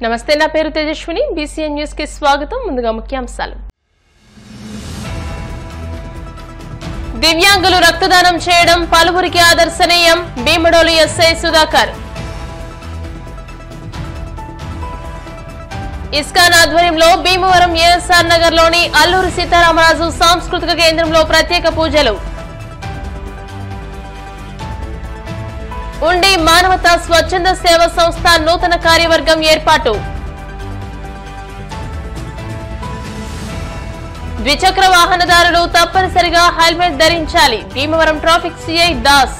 నమస్తే, నా పేరు తేజస్విని. బీసీఎన్ న్యూస్ కి స్వాగతం. ముందుగా ముఖ్యాంశాలు. దివ్యాంగులు రక్తదానం చేయడం పలువురికి ఆదర్శనీయం. భీమడోలు ఎస్ఐ సుధాకర్. ఇస్కాన్ ఆధ్వర్యంలో భీమవరం ఏఎస్ఆర్ నగర్ లోని అల్లూరి సీతారామరాజు సాంస్కృతిక కేంద్రంలో ప్రత్యేక పూజలు. ఉండి మానవతా స్వచ్ఛంద సేవా సంస్థ నూతన కార్యవర్గం ఏర్పాటు. ద్విచక్ర వాహనదారులు తప్పనిసరిగా హెల్మెట్ ధరించాలి. Bhimavaram traffic CI Das.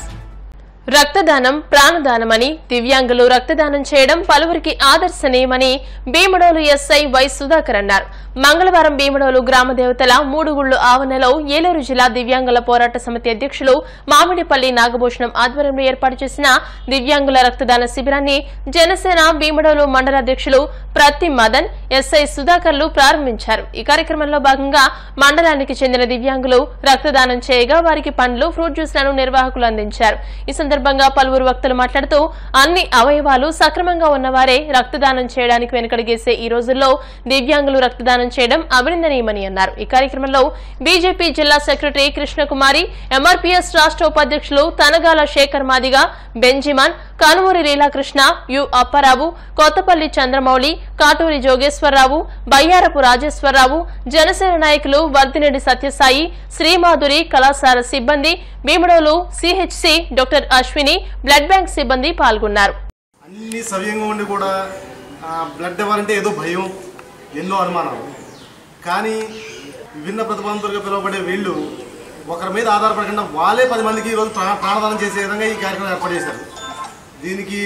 రక్తదానం ప్రాణదానమని, దివ్యాంగులు రక్తదానం చేయడం పలువురికి ఆదర్శనీయమని భీమడోలు ఎస్ఐ వై సుధాకర్ అన్నారు. మంగళవారం భీమడోలు గ్రామ దేవతల మూడుగుళ్లు ఆవరణలో ఏలూరు జిల్లా దివ్యాంగుల పోరాట సమితి అధ్యక్షులు మామిడిపల్లి నాగభూషణం ఆధ్వర్యంలో ఏర్పాటు చేసిన దివ్యాంగుల రక్తదాన శిబిరాన్ని జనసేన భీమడోలు మండల అధ్యక్షులు ప్రతి మదన్, ఎస్ఐ సుధాకర్లు ప్రారంభించారు. ఈ కార్యక్రమంలో భాగంగా మండలానికి చెందిన దివ్యాంగులు రక్తదానం చేయగా వారికి పండ్లు, ఫ్రూట్ జ్యూస్లను నిర్వాహకులు అందించారు. ఈ సందర్భంగా పలువురు వక్తలు మాట్లాడుతూ అన్ని అవయవాలు సక్రమంగా ఉన్నవారే రక్తదానం చేయడానికి వెనుకడిగేసే ఈ రోజుల్లో దివ్యాంగులు రక్తదానం చేయడం అభినందనీయమని అన్నారు. ఈ కార్యక్రమంలో బీజేపీ జిల్లా సెక్రటరీ కృష్ణకుమారి, ఎంఆర్పీఎస్ రాష్ట్ర ఉపాధ్యక్షులు తనగాల శేఖర్ మాదిగ, బెంజిమాన్, కానుమూరి లీలాకృష్ణ, యు అప్పారావు, కొత్తపల్లి చంద్రమౌళి, కాటూరి జోగేశ్వరరావు, బయ్యారపు రాజేశ్వరరావు, జనసేన నాయకులు వర్దినేడి సత్యసాయి, శ్రీమాధురి, కళాశాల సిబ్బంది, Bhimadolu CHC doctor Ashwini, blood bank సిబ్బంది పాల్గొన్నారు. అన్ని సవ్యంగా ఉండి కూడా బ్లడ్ ఇవ్వాలంటే ఏదో భయం, ఎన్నో అనుమానాలు. కానీ విభిన్న ప్రతిభావంతులుగా పిలువబడే వీళ్ళు ఒకరి మీద ఆధారపడకుండా వాళ్ళే 10 మందికి ఈరోజు ప్రాణదానం చేసే విధంగా ఈ కార్యక్రమం ఏర్పాటు చేశారు. దీనికి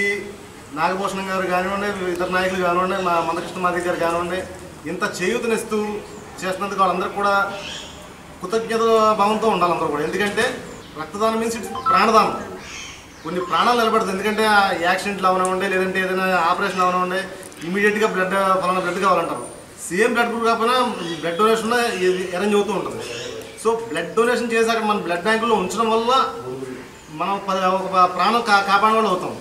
నాగభూషణం గారు కానివ్వండి, ఇతర నాయకులు కానివ్వండి, మా మందకృష్ణ మాదిగ గారు కానివ్వండి, ఇంత చేయూతనిస్తూ చేస్తున్నందుకు వాళ్ళందరూ కూడా కృతజ్ఞత భావంతో ఉండాలి అందరూ కూడా. ఎందుకంటే రక్తదానం మీన్స్ ఇట్స్ ప్రాణదానం. కొన్ని ప్రాణాలు నిలబడుతుంది. ఎందుకంటే యాక్సిడెంట్లు అవనివ్వండి, లేదంటే ఏదైనా ఆపరేషన్ అవనివ్వండి, ఇమీడియట్గా ఫలానా బ్లడ్ కావాలంటారు. సేమ్ బ్లడ్ గ్రూప్ కాకపోయినా బ్లడ్ డొనేషన్ అరేంజ్ అవుతూ ఉంటుంది. సో బ్లడ్ డొనేషన్ చేశాక మన బ్లడ్ బ్యాంకులో ఉంచడం వల్ల మనం ఒక ప్రాణం కాపాడే వాళ్ళు అవుతాం.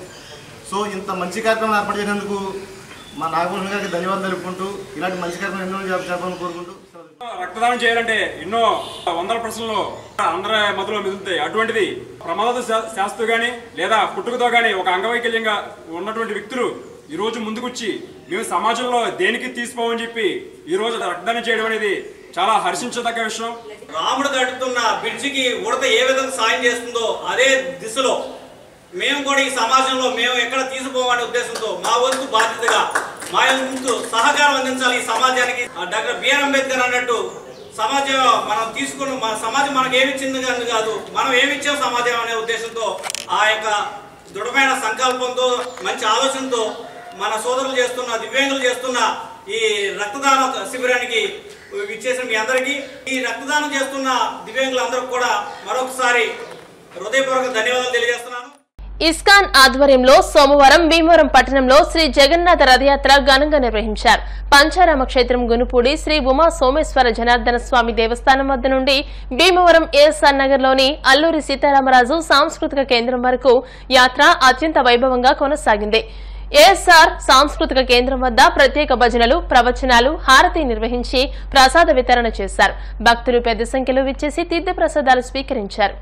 సో ఇంత మంచి కార్యక్రమం ఏర్పాటు చేసినందుకు మా నాగభూషణ్ గారికి ధన్యవాదాలు తెలుపుకుంటూ ఇలాంటి మంచి కార్యక్రమం ఎన్నో జరపాలని కోరుకుంటూ. రక్తదానం చేయాలంటే ఎన్నో వందల ప్రశ్నలు అందరి మధ్యలో మెదులుతాయి. అటువంటిది ప్రమాద శాస్త్రతో గానీ లేదా పుట్టుకతో గానీ ఒక అంగవైకల్యంగా ఉన్నటువంటి వ్యక్తులు ఈ రోజు ముందుకొచ్చి మేము సమాజంలో దేనికి తీసుకోమని చెప్పి ఈ రోజు రక్తదానం చేయడం అనేది చాలా హర్షించదగ్గ విషయం. రాముడు కడుతున్న బ్రిడ్జికి ఉడత ఏ విధంగా సాయం చేస్తుందో అదే దిశలో మేము కూడా ఈ సమాజంలో మేము ఎక్కడ తీసుకోమనే ఉద్దేశంతో మా వంతు బాధ్యతగా మా వంతు సహకారం అందించాలి ఈ సమాజానికి. డాక్టర్ బిఆర్ అంబేద్కర్ అన్నట్టు సమాజం మనం తీసుకున్న మన సమాజం మనకు ఏమిచ్చింది కాదు, మనం ఏమిచ్చాం సమాజం అనే ఉద్దేశంతో ఆ యొక్క దృఢమైన సంకల్పంతో మంచి ఆలోచనతో మన సోదరులు చేస్తున్న దివ్యాంగులు చేస్తున్న ఈ రక్తదాన శిబిరానికి ఇచ్చేసిన మీ అందరికీ, ఈ రక్తదానం చేస్తున్న దివ్యాంగులందరికీ కూడా మరొకసారి హృదయపూర్వక ధన్యవాదాలు తెలియజేస్తున్నాను. ఇస్కాన్ ఆధ్వర్యంలో సోమవారం భీమవరం పట్టణంలో శ్రీ జగన్నాథ రథయాత్ర ఘనంగా నిర్వహించారు. పంచారామ క్షేత్రం గునుపూడి శ్రీ ఉమా సోమేశ్వర జనార్దన స్వామి దేవస్థానం వద్ద నుండి భీమవరం ఏఎస్ఆర్ నగర్ లోని అల్లూరి సీతారామరాజు సాంస్కృతిక కేంద్రం వరకు యాత్ర అత్యంత వైభవంగా కొనసాగింది. ఏఎస్ఆర్ సాంస్కృతిక కేంద్రం వద్ద ప్రత్యేక భజనలు, ప్రవచనాలు, హారతి నిర్వహించి ప్రసాద వితరణ చేశారు. భక్తులు పెద్ద సంఖ్యలో విచ్చేసి తీర్థ ప్రసాదాలు స్వీకరించారు.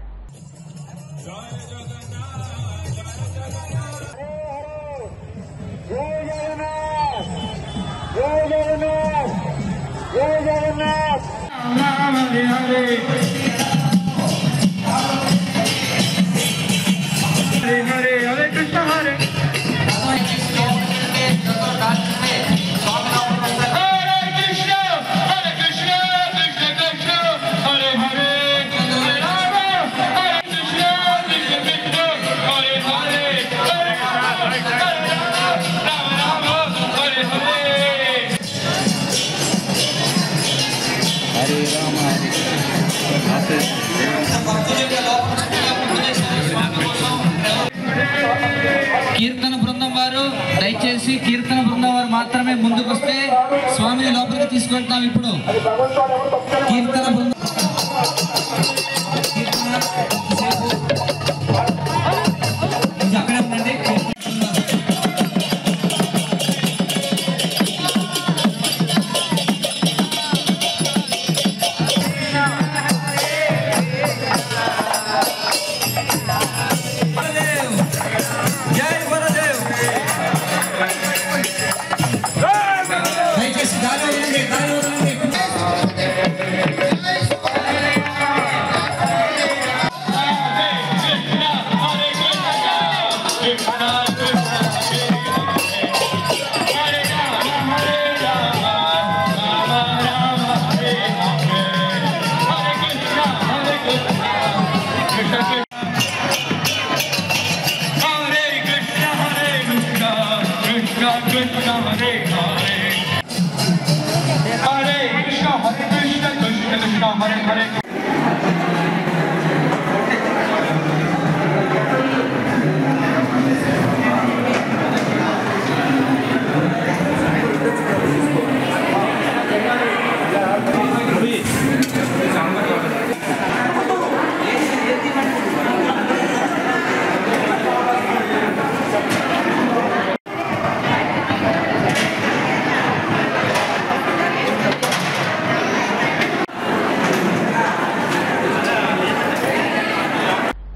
కీర్తన బృందం వారు దయచేసి కీర్తన బృందం వారు మాత్రమే ముందుకు వస్తే స్వామిని లోపలికి తీసుకెళ్తాం. ఇప్పుడు కీర్తన బృందం అక్కడే ఉండండి.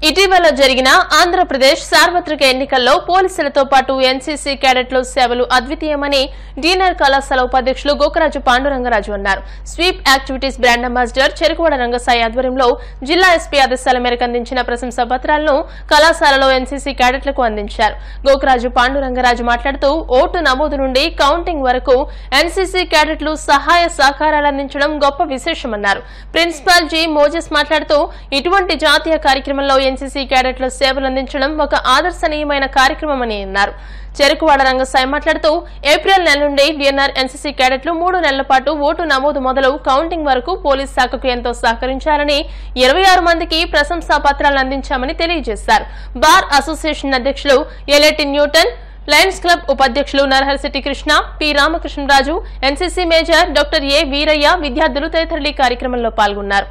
ఇటీవల జరిగిన ఆంధ్రప్రదేశ్ సార్వత్రిక ఎన్నికల్లో పోలీసులతో పాటు ఎన్సీసీ క్యాడెట్ల సేవలు అద్వితీయమని డీనర్ కళాశాల ఉపాధ్యక్షులు గోకరాజు పాండురంగరాజు అన్నారు. Sweep activities brand ambassador Cherukuvada Rangasai ఆధ్వర్యంలో జిల్లా ఎస్పీ ఆదేశాల మేరకు అందించిన ప్రశంసా పత్రాలను కళాశాలలో ఎన్సీసీ క్యాడెట్లకు అందించారు. గోకరాజు పాండురంగరాజు మాట్లాడుతూ ఓటు నమోదు నుండి కౌంటింగ్ వరకు ఎన్సీసీ క్యాడెట్లు సహాయ సహకారాలు అందించడం గొప్ప విశేషమన్నారు. ప్రిన్సిపాల్ జి మోజెస్ మాట్లాడుతూ ఇటువంటి జాతీయ కార్యక్రమంలో ఎన్సీసీ క్యాడెట్ల సేవలు అందించడం ఒక ఆదర్శనీయమైన కార్యక్రమమని అన్నారు. చెరుకువాడ రంగసాయి మాట్లాడుతూ ఏప్రిల్ నెల నుండి డిఎన్ఆర్ ఎన్సీసీ క్యాడెట్లు 3 నెలల పాటు ఓటు నమోదు మొదలు కౌంటింగ్ వరకు పోలీస్ శాఖకు ఎంతో సహకరించారని 26 మందికి ప్రశంసా పత్రాలు అందించామని తెలియజేశారు. బార్ అసోసియేషన్ అధ్యక్షులు ఎలెటి న్యూటన్, లయన్స్ క్లబ్ ఉపాధ్యక్షులు Naraharisetti Krishna, P Ramakrishnaraju, NCC major doctor A Veeraiah, విద్యార్థులు తదితరులు ఈ కార్యక్రమంలో పాల్గొన్నారు.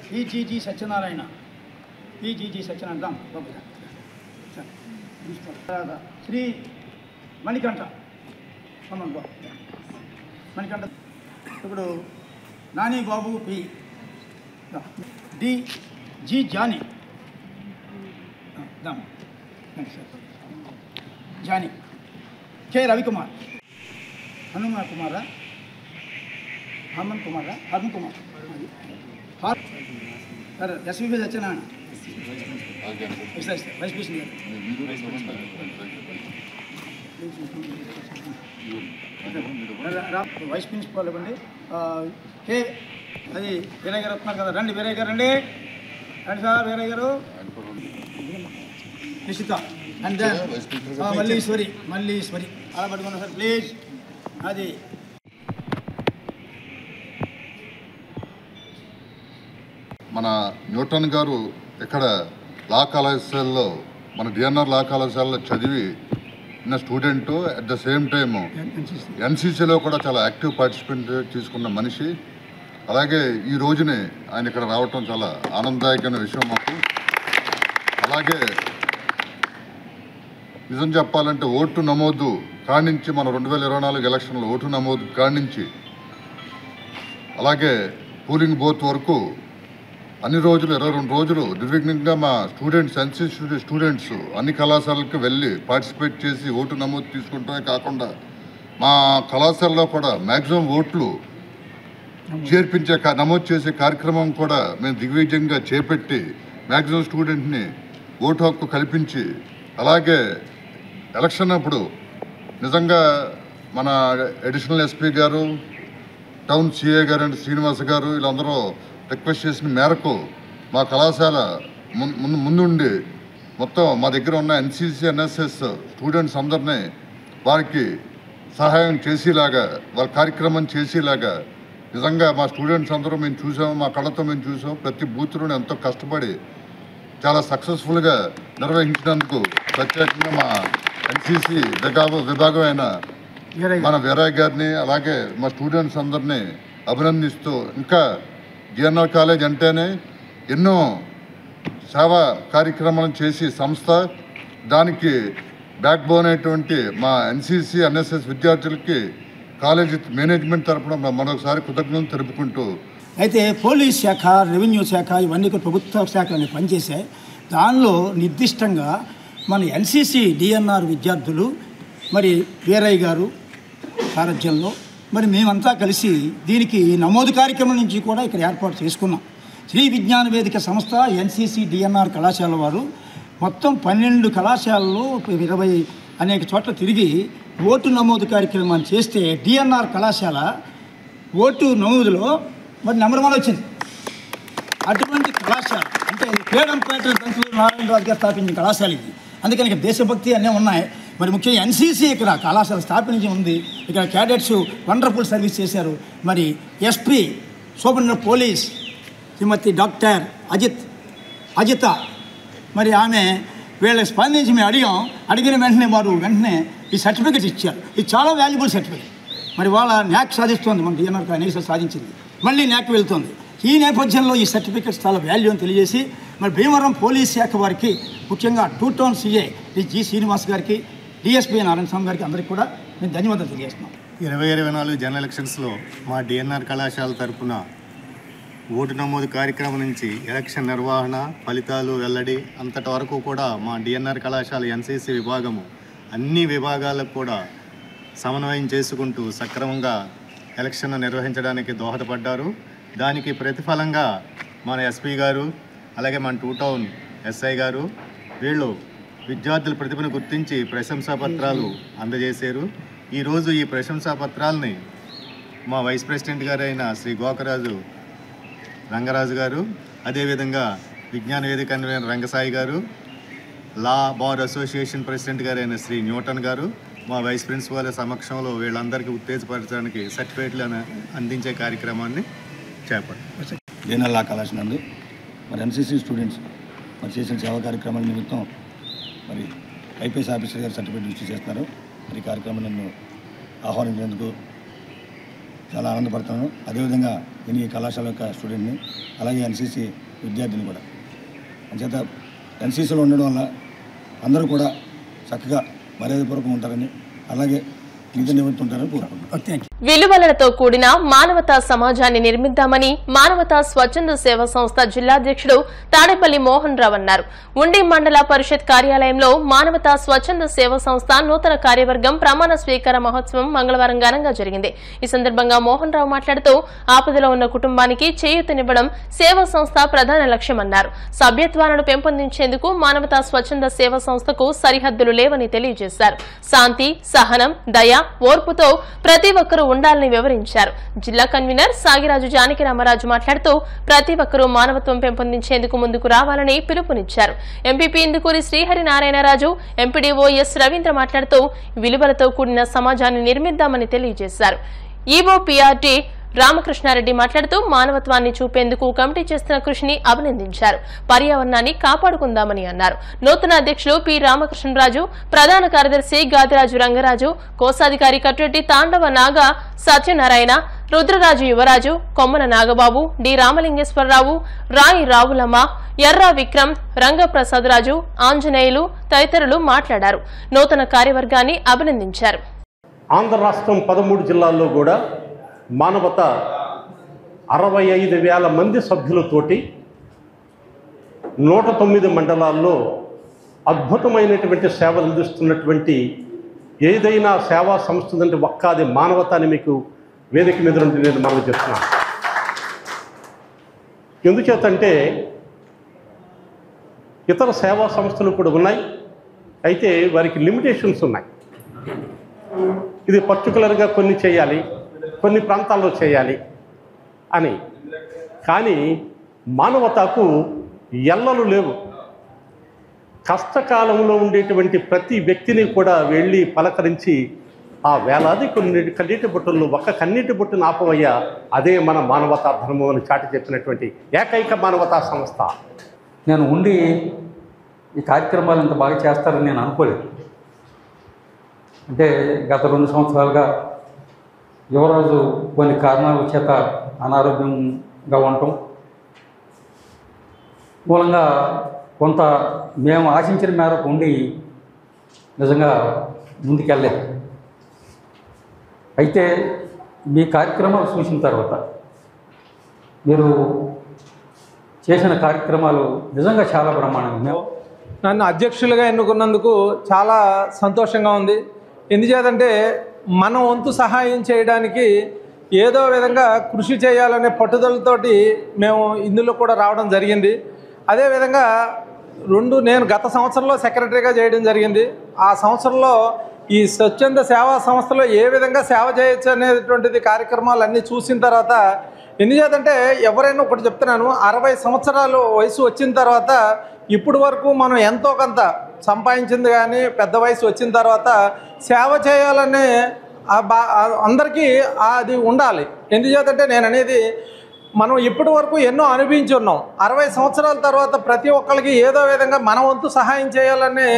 పిజిజి సత్యనారాయణ, శ్రీ మణికంఠ, ఇప్పుడు Nani Babu, P D G Jani, Jani, K Ravikumar, Hanuman Kumara, Harman Kumar, SVB Satyanarayana, vice president, vice principal ఇవ్వండి. కే అది వీరయ్య గారు వస్తున్నారు కదా, రండి వీరయ్య గారు, రండి సార్, వీరయ్య గారు, నిషిత అండ్ మల్లీశ్వరి అలా పట్టుకున్నా సార్ ప్లీజ్. అది మన న్యూటన్ గారు ఇక్కడ లా కళాశాలలో, మన డిఎన్ఆర్ లా కళాశాలలో చదివి ఉన్న student, at the same time ఎన్సీసీలో కూడా చాలా యాక్టివ్ పార్టిసిపేట్ తీసుకున్న మనిషి. అలాగే ఈ రోజునే ఆయన ఇక్కడ రావటం చాలా ఆనందదాయకమైన విషయం మాకు. అలాగే నిజం చెప్పాలంటే ఓటు నమోదు కానించి, మన 2024 ఎలక్షన్లో ఓటు నమోదు కానించి అలాగే పోలింగ్ బూత్ వరకు అన్ని రోజులు 22 రోజులు నిర్విఘ్నంగా మా స్టూడెంట్స్, ఎన్సీసీ స్టూడెంట్స్ అన్ని కళాశాలలకు వెళ్ళి పార్టిసిపేట్ చేసి ఓటు నమోదు తీసుకుంటమే కాకుండా మా కళాశాలలో కూడా మ్యాక్సిమం ఓట్లు నమోదు చేసే కార్యక్రమం కూడా మేము దిగ్విజయంగా చేపట్టి మ్యాక్సిమం స్టూడెంట్ని ఓటు హక్కు కల్పించి, అలాగే ఎలక్షన్ అప్పుడు నిజంగా మన అడిషనల్ ఎస్పీ గారు, టౌన్ సిఏ గారు అండ్ శ్రీనివాస్ గారు వీళ్ళందరూ రిక్వెస్ట్ చేసిన మేరకు మా కళాశాల ముందుండి మొత్తం మా దగ్గర ఉన్న ఎన్సీసీ, ఎన్ఎస్ఎస్ స్టూడెంట్స్ అందరినీ వారికి సహాయం చేసేలాగా, వాళ్ళ కార్యక్రమం చేసేలాగా నిజంగా మా స్టూడెంట్స్ అందరూ మేము చూసాము, మా కళతో మేము చూసాము. ప్రతి బూత్లోనే ఎంతో కష్టపడి చాలా సక్సెస్ఫుల్గా నిర్వహించినందుకు ప్రత్యేకంగా మా ఎన్సీసీ విభాగం అయిన మన వీరయ్య గారిని, అలాగే మా స్టూడెంట్స్ అందరినీ అభినందిస్తూ, ఇంకా డిఎన్ఆర్ కాలేజ్ అంటేనే ఎన్నో సేవా కార్యక్రమాలను చేసి సంస్థ, దానికి బ్యాక్ బోన్ అయినటువంటి మా ఎన్సీసీ, ఎన్ఎస్ఎస్ విద్యార్థులకి కాలేజీ మేనేజ్మెంట్ తరఫున మరొకసారి కృతజ్ఞతలు తెలుపుకుంటూ, అయితే పోలీస్ శాఖ, రెవెన్యూ శాఖ ఇవన్నీ కూడా ప్రభుత్వ శాఖలని పనిచేశాయి. దానిలో నిర్దిష్టంగా మన ఎన్సీసీ డిఎన్ఆర్ విద్యార్థులు మరి వీరయ్య గారు సారథ్యంలో మరి మేమంతా కలిసి దీనికి నమోదు కార్యక్రమం నుంచి కూడా ఇక్కడ ఏర్పాటు చేసుకున్నాం. శ్రీ విజ్ఞాన వేదిక సంస్థ, ఎన్సీసీ డిఎన్ఆర్ కళాశాల వారు మొత్తం 12 కళాశాలలో 20 అనేక చోట్ల తిరిగి ఓటు నమోదు కార్యక్రమాన్ని చేస్తే డిఎన్ఆర్ కళాశాల ఓటు నమోదులో మరి నెంబర్ 1 వచ్చింది. అటువంటి కళాశాల అంటే ఫ్రీడమ్ ఫైటర్ దంతులూరి నారాయణరాజు గారు స్థాపించిన కళాశాల ఇది. అందుకని దేశభక్తి అన్నీ ఉన్నాయి. మరి ముఖ్యంగా ఎన్సీసీ ఇక్కడ కళాశాల స్థాపించి ఉంది. ఇక్కడ క్యాడెట్స్ వండర్ఫుల్ సర్వీస్ చేశారు. మరి ఎస్పీ సూపరింటెండెంట్ పోలీస్ శ్రీమతి డాక్టర్ అజిత మరి ఆమె వీళ్ళ స్పందించి మేము అడిగిన వెంటనే వారు ఈ సర్టిఫికెట్ ఇచ్చారు. ఇది చాలా వాల్యుబుల్ సర్టిఫికెట్. మరి వాళ్ళ న్యాక్ సాధిస్తుంది, మన డిఎన్ఆర్ అనేసి సాధించింది, మళ్ళీ న్యాక్ వెళ్తుంది. ఈ నేపథ్యంలో ఈ సర్టిఫికెట్స్ చాలా వాల్యూ అని తెలియజేసి మరి భీమవరం పోలీస్ శాఖ వారికి ముఖ్యంగా 2 టౌన్ సిఏ జి శ్రీనివాస్ గారికి, డిఎస్పీ నారాయణ స్వామి గారికి అందరికీ కూడా మేము ధన్యవాదాలు తెలియజేస్తున్నాం. 2024 జనరల్ ఎలక్షన్స్లో మా డిఎన్ఆర్ కళాశాల తరఫున ఓటు నమోదు కార్యక్రమం నుంచి ఎలక్షన్ నిర్వహణ, ఫలితాలు వెల్లడి అంతటి వరకు కూడా మా డిఎన్ఆర్ కళాశాల ఎన్సీసీ విభాగము అన్ని విభాగాలకు కూడా సమన్వయం చేసుకుంటూ సక్రమంగా ఎలక్షన్ నిర్వహించడానికి దోహదపడ్డారు. దానికి ప్రతిఫలంగా మన ఎస్పీ గారు అలాగే మన 2 టౌన్ ఎస్ఐ గారు వీళ్ళు విద్యార్థుల ప్రతిభను గుర్తించి ప్రశంసాపత్రాలు అందజేశారు. ఈరోజు ఈ ప్రశంసాపత్రాలని మా వైస్ ప్రెసిడెంట్ గారైన శ్రీ గోకరాజు రంగరాజు గారు, అదేవిధంగా విజ్ఞాన వేదిక కన్వీనర్ రంగసాయి గారు, లా బార్ అసోసియేషన్ ప్రెసిడెంట్ గారైన శ్రీ న్యూటన్ గారు, మా వైస్ ప్రిన్సిపాల్ సమక్షంలో వీళ్ళందరికీ ఉత్తేజపరచడానికి సర్టిఫికేట్లను అందించే కార్యక్రమాన్ని చేపట్టారు. డిఎన్ఆర్ లా కళాశాల నందు మరి ఎన్సీసీ స్టూడెంట్స్ మరి చేసిన సేవా కార్యక్రమాల నిమిత్తం మరి ఐపీఎస్ ఆఫీసర్ గారు సర్టిఫికేట్ ఇష్యూ చేస్తున్నారు. మరి ఈ కార్యక్రమం నన్ను ఆహ్వానించినందుకు చాలా ఆనందపడుతున్నాను. అదేవిధంగా నేను ఈ కళాశాల యొక్క స్టూడెంట్ని, అలాగే ఎన్సీసీ విద్యార్థిని కూడా. అంచేత ఎన్సీసీలో ఉండడం వల్ల అందరూ కూడా చక్కగా మర్యాదపూర్వకం ఉంటారని, అలాగే విలువలతో కూడిన మానవతా సమాజాన్ని నిర్మిద్దామని మానవతా స్వచ్ఛంద సేవా సంస్థ జిల్లా అధ్యక్షుడు తాడేపల్లి మోహన్ రావు అన్నారు. ఉండి మండల పరిషత్ కార్యాలయంలో మానవతా స్వచ్ఛంద సేవా సంస్థ నూతన కార్యవర్గం ప్రమాణ స్వీకార మహోత్సవం మంగళవారం ఘనంగా జరిగింది. ఈ సందర్భంగా మోహన్ రావు మాట్లాడుతూ ఆపదలో ఉన్న కుటుంబానికి చేయూతనివ్వడం సేవా సంస్థ ప్రధాన లక్ష్యమన్నారు. సభ్యత్వాలను పెంపొందించేందుకు మానవతా స్వచ్ఛంద సేవా సంస్థకు సరిహద్దులు లేవని తెలియజేశారు. శాంతి, సహనం, దయ, ఓర్పుతో ప్రతి ఒక్కరూ ఉండాలని వివరించారు. జిల్లా కన్వీనర్ సాగిరాజు జానకి రామరాజు మాట్లాడుతూ ప్రతి ఒక్కరూ మానవత్వం పెంపొందించేందుకు ముందుకు రావాలని పిలుపునిచ్చారు. MPP Indukuri Srihari Narayana Raju, MPDO yes Ravindra మాట్లాడుతూ విలువలతో కూడిన సమాజాన్ని నిర్మిద్దామని తెలియజేశారు. ఈవో పీఆర్టీ రామకృష్ణారెడ్డి మాట్లాడుతూ మానవత్వాన్ని చూపేందుకు కమిటీ చేస్తున్న కృషిని అభినందించారు. పర్యావరణాన్ని కాపాడుకుందామని అన్నారు. నూతన అధ్యక్షులు పి రామకృష్ణరాజు, ప్రధాన కార్యదర్శి గాదిరాజు రంగరాజు, కోశాధికారి కట్రెడ్డి తాండవ నాగ సత్యనారాయణ, రుద్రరాజు యువరాజు, కొమ్మన నాగబాబు, డి రామలింగేశ్వరరావు, రాయి రావులమ్మ, ఎర్రా విక్రమ్, రంగప్రసాదరాజు, ఆంజనేయులు తదితరులు మాట్లాడారు. నూతన కార్యవర్గాన్ని అభినందించారు. ఆంధ్ర రాష్ట్రం 13 జిల్లాల్లో కూడా మానవత 65,000 మంది సభ్యులతోటి 109 మండలాల్లో అద్భుతమైనటువంటి సేవలు అందిస్తున్నటువంటి ఏదైనా సేవా సంస్థ అంటే ఒక్కది మానవతాన్ని మీకు వేదిక మీద నుండి నేను మనం చెప్తున్నాను. ఎందుచేతంటే ఇతర సేవా సంస్థలు కూడా ఉన్నాయి, అయితే వారికి లిమిటేషన్స్ ఉన్నాయి. ఇది పర్టికులర్గా కొన్ని చేయాలి, కొన్ని ప్రాంతాల్లో చేయాలి అని. కానీ మానవతకు ఎల్లలు లేవు. కష్టకాలంలో ఉండేటువంటి ప్రతి వ్యక్తిని కూడా వెళ్ళి పలకరించి ఆ వేలాది కన్నీటి బొట్టుల్లో ఒక కన్నీటి బొట్టును ఆపవయ్యా, అదే మన మానవతా ధర్మం అని చాటి చెప్పినటువంటి ఏకైక మానవతా సంస్థ. నేను ఉండి ఈ కార్యక్రమాలు ఇంత బాగా చేస్తారని నేను అనుకోలేదు. అంటే గత 2 సంవత్సరాలుగా యువరాజు కొన్ని కారణాల చేత అనారోగ్యంగా ఉండటం మూలంగా కొంత మేము ఆశించిన మేరకు ఉండి నిజంగా ముందుకెళ్ళలేదు. అయితే మీ కార్యక్రమాలు చూసిన తర్వాత మీరు చేసిన కార్యక్రమాలు నిజంగా చాలా బ్రహ్మాండంగా. నన్ను అధ్యక్షులుగా ఎన్నుకున్నందుకు చాలా సంతోషంగా ఉంది. ఎందుచేతంటే మన వంతు సహాయం చేయడానికి ఏదో విధంగా కృషి చేయాలనే పట్టుదలతోటి మేము ఇందులో కూడా రావడం జరిగింది. అదేవిధంగా నేను గత సంవత్సరంలో సెక్రటరీగా చేయడం జరిగింది. ఆ సంవత్సరంలో ఈ స్వచ్ఛంద సేవా సంస్థలో ఏ విధంగా సేవ చేయొచ్చు అనేటువంటిది కార్యక్రమాలన్నీ చూసిన తర్వాత, ఎందుచేతంటే ఎవరైనా ఒకటి చెప్తున్నాను, 60 సంవత్సరాలు వయసు వచ్చిన తర్వాత ఇప్పుడు వరకు మనం ఎంతో కొంత సంపాదించింది కానీ పెద్ద వయసు వచ్చిన తర్వాత సేవ చేయాలనే అందరికీ అది ఉండాలి. ఎందుచేతంటే నేను అనేది మనం ఇప్పటి వరకు ఎన్నో అనుభవించి ఉన్నాం. 60 సంవత్సరాల తర్వాత ప్రతి ఒక్కరికి ఏదో విధంగా మన వంతు సహాయం చేయాలనే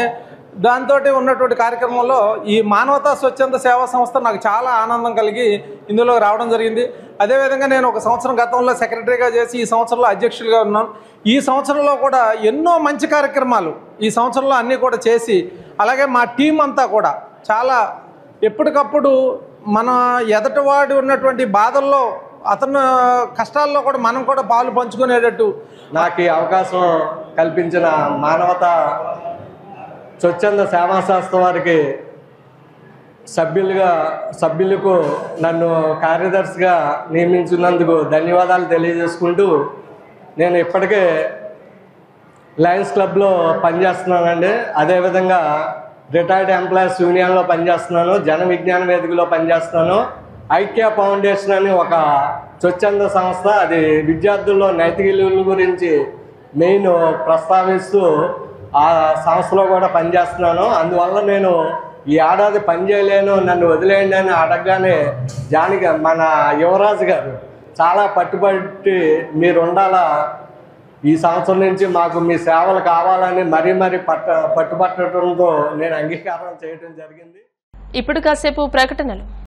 దాంతో ఉన్నటువంటి కార్యక్రమంలో ఈ మానవతా స్వచ్ఛంద సేవా సంస్థ నాకు చాలా ఆనందం కలిగి ఇందులో రావడం జరిగింది. అదేవిధంగా నేను ఒక సంవత్సరం గతంలో సెక్రటరీగా చేసి ఈ సంవత్సరంలో అధ్యక్షుడిగా ఉన్నాను. ఈ సంవత్సరంలో కూడా ఎన్నో మంచి కార్యక్రమాలు ఈ సంవత్సరంలో అన్నీ కూడా చేసి, అలాగే మా టీం అంతా కూడా చాలా ఎప్పటికప్పుడు మన ఎదటివాడు ఉన్నటువంటి బాధల్లో అతను కష్టాల్లో కూడా మనం కూడా పాలు పంచుకునేటట్టు నాకు ఈ అవకాశం కల్పించిన మానవతా స్వచ్ఛంద సేవా సంస్థ వారికి సభ్యులకు నన్ను కార్యదర్శిగా నియమించినందుకు ధన్యవాదాలు తెలియజేసుకుంటూ, నేను ఇప్పటికే లయన్స్ క్లబ్లో పనిచేస్తున్నానండి. అదేవిధంగా రిటైర్డ్ ఎంప్లాయీస్ యూనియన్లో పనిచేస్తున్నాను, జన విజ్ఞాన వేదికలో పనిచేస్తున్నాను. ఐక్య ఫౌండేషన్ అని ఒక స్వచ్ఛంద సంస్థ, అది విద్యార్థుల్లో నైతిక విలువల గురించి మెయిన్ ప్రస్తావిస్తూ ఆ సంస్థలో కూడా పనిచేస్తున్నాను. అందువల్ల నేను ఈ ఏడాది పని చేయలేను, నన్ను వదిలేయండి అని అడగగానే మన యువరాజు గారు చాలా పట్టుబట్టి మీరు ఉండాలా, ఈ సంవత్సరం నుంచి మాకు మీ సేవలు కావాలని మరీ పట్టుబట్టడంతో నేను అంగీకారం చేయడం జరిగింది. ఇప్పుడు కాసేపు ప్రకటనలు.